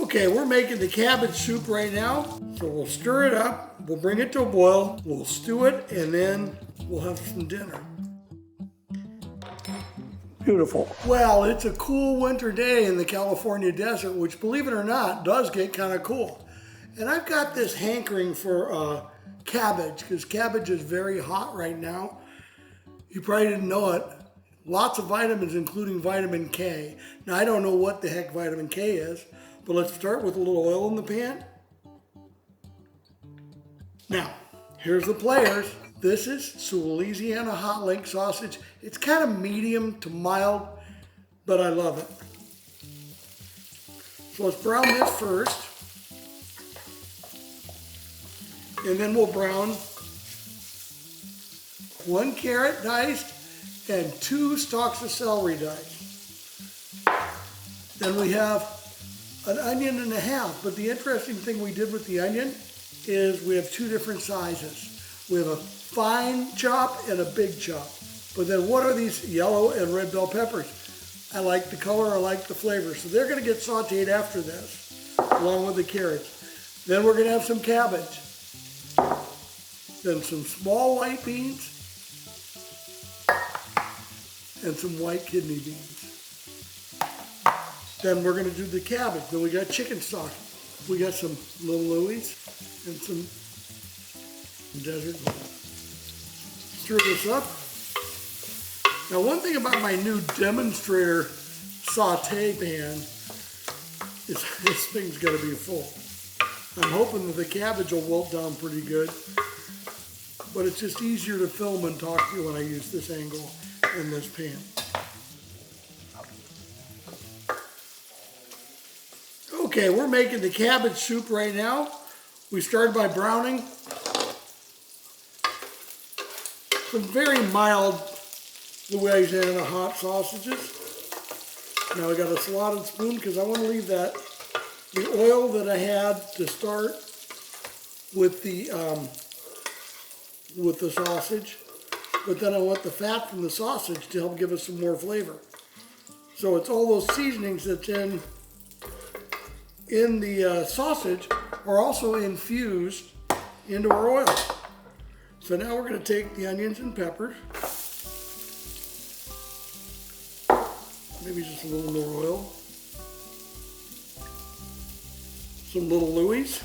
Okay, we're making the cabbage soup right now. So we'll stir it up, we'll bring it to a boil, we'll stew it, and then we'll have some dinner. Beautiful. Well, it's a cool winter day in the California desert, which, believe it or not, does get kind of cool. And I've got this hankering for cabbage, because cabbage is very hot right now. You probably didn't know it. Lots of vitamins, including vitamin K. Now, I don't know what the heck vitamin K is, but let's start with a little oil in the pan. Now, here's the players. This is some Louisiana hot link sausage. It's kind of medium to mild, but I love it. So let's brown this first. And then we'll brown 1 carrot diced and 2 stalks of celery diced. Then we have an onion and a half, but the interesting thing we did with the onion is we have 2 different sizes. We have a fine chop and a big chop. But then what are these yellow and red bell peppers? I like the color, I like the flavor. So they're gonna get sauteed after this, along with the carrots. Then we're gonna have some cabbage. Then some small white beans and some white kidney beans. Then we're gonna do the cabbage. Then we got chicken stock. We got some little Louis and some desert gold. Stir this up. Now, one thing about my new demonstrator saute pan is this thing's gotta be full. I'm hoping that the cabbage will wilt down pretty good, but it's just easier to film and talk to you when I use this angle in this pan. Okay, we're making the cabbage soup right now. We started by browning some very mild Louisiana hot sausages. Now I got a slotted spoon because I want to leave the oil that I had to start with the sausage, but then I want the fat from the sausage to help give us some more flavor. So it's all those seasonings that's in the sausage are also infused into our oil. So now we're going to take the onions and peppers, maybe just a little more oil, some little Louis,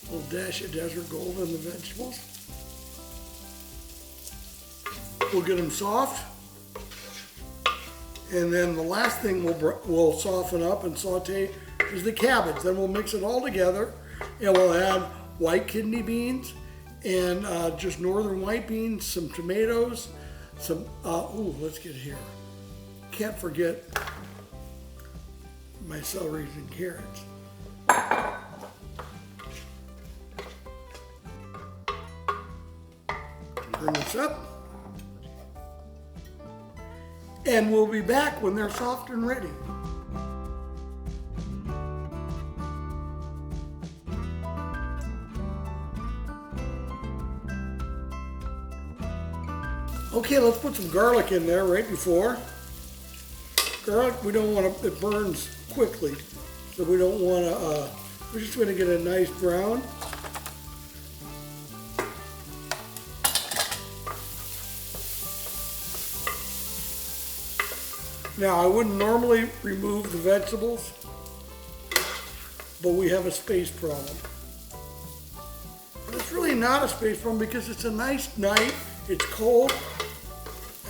a little dash of desert gold in the vegetables. We'll get them soft. And then the last thing we'll soften up and saute is the cabbage. Then we'll mix it all together and we'll add white kidney beans and just northern white beans, some tomatoes, some, let's get here. Can't forget my celeries and carrots. Bring this up. And we'll be back when they're soft and ready. Okay, let's put some garlic in there right before. Garlic, we don't want to, it burns quickly. So we don't want to, we're just going to get a nice brown. Now, I wouldn't normally remove the vegetables, but we have a space problem. But it's really not a space problem because it's a nice night, it's cold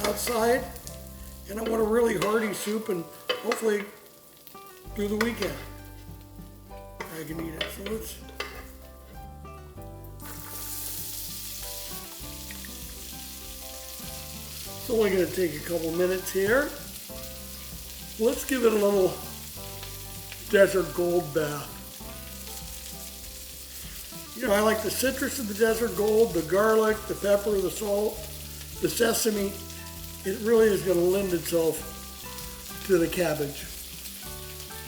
outside, and I want a really hearty soup and hopefully through the weekend I can eat it. So it's only going to take a couple minutes here. Let's give it a little desert gold bath. You know, I like the citrus of the desert gold, the garlic, the pepper, the salt, the sesame. It really is going to lend itself to the cabbage.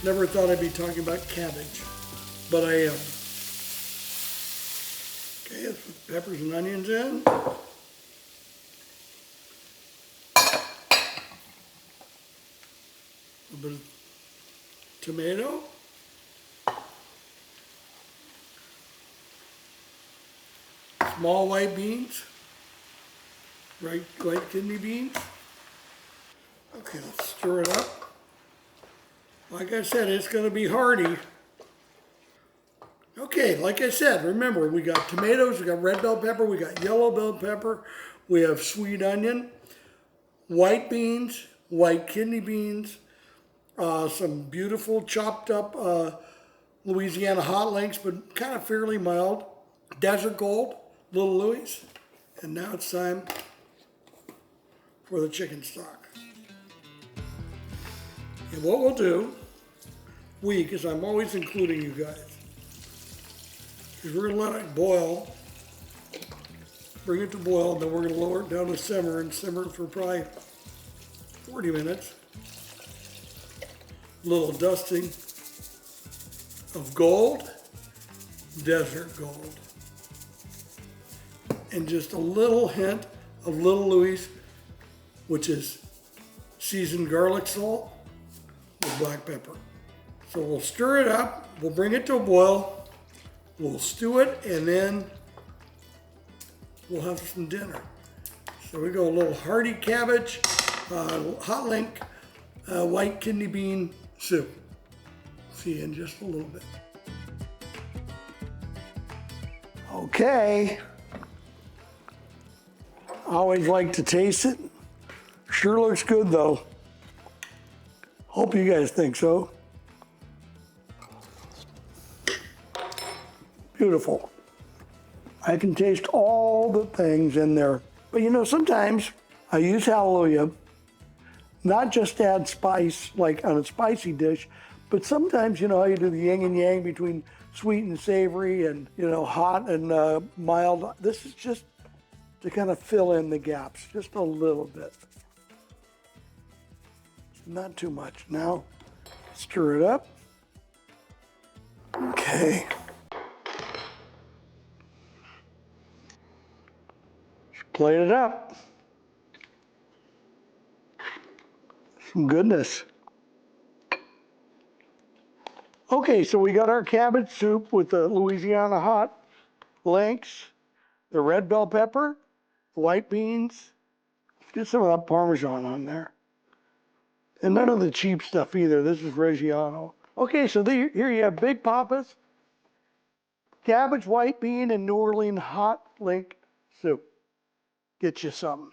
Never thought I'd be talking about cabbage, but I am. Okay, let's put peppers and onions in. A bit of tomato, small white beans, white kidney beans. Okay, let's stir it up. Like I said, it's going to be hearty. Okay, like I said, remember, we got tomatoes, we got red bell pepper, we got yellow bell pepper, we have sweet onion, white beans, white kidney beans, some beautiful chopped up Louisiana hot links, but kind of fairly mild, desert gold, little Louis, and now it's time for the chicken stock. And what we'll do, because I'm always including you guys, is we're gonna let it boil, bring it to boil, and then we're gonna lower it down to simmer and simmer for probably 40 minutes. A little dusting of gold, desert gold, and just a little hint of little Louis, which is seasoned garlic salt with black pepper. So we'll stir it up, we'll bring it to a boil, we'll stew it, and then we'll have some dinner. So we go a little hearty cabbage, hot link, white kidney bean soup. See you in just a little bit. Okay. I always like to taste it. Sure looks good though. Hope you guys think so. Beautiful. I can taste all the things in there. But you know, sometimes I use hallelujah, not just to add spice like on a spicy dish, but sometimes, you know, how you do the yin and yang between sweet and savory and, you know, hot and mild. This is just to kind of fill in the gaps, just a little bit. Not too much. Now, stir it up. Okay. Plate it up. Some goodness. Okay, so we got our cabbage soup with the Louisiana hot links, the red bell pepper, white beans. Get some of that Parmesan on there. And none of the cheap stuff either. This is Reggiano. Okay, so here you have Big Papa's cabbage, white bean, and New Orleans hot link soup. Get you something.